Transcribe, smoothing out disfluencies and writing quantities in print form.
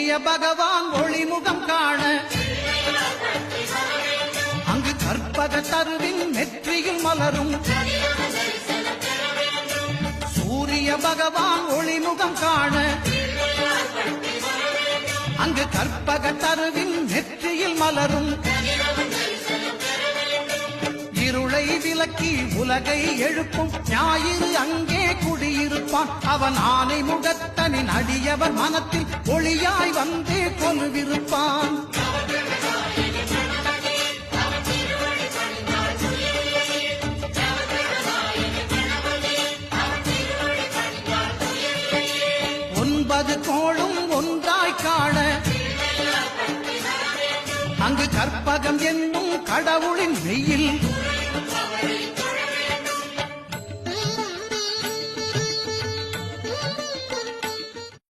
சூரிய பகவான் ஒளிமுகம் காண அங்கு கற்பக தருவின் நெற்றியில் மலரும் சூரிய பகவான் ஒளிமுகம் காண அங்கு கற்பக தருவின் நெற்றியில் மலரும் இருளை விலக்கி உலகை எழுப்பும் ஞாயிறு அங்கே குடியிருப்பான் அவன் ஆனை முகத்தனின் அடியவர் மனத்தில் ஒளியாய் வந்தே கொலுவிருப்பான் ஒன்பது கோளும் ஒன்றாய் காண அங்கு கற்பகம் என்னும் கடவுளின்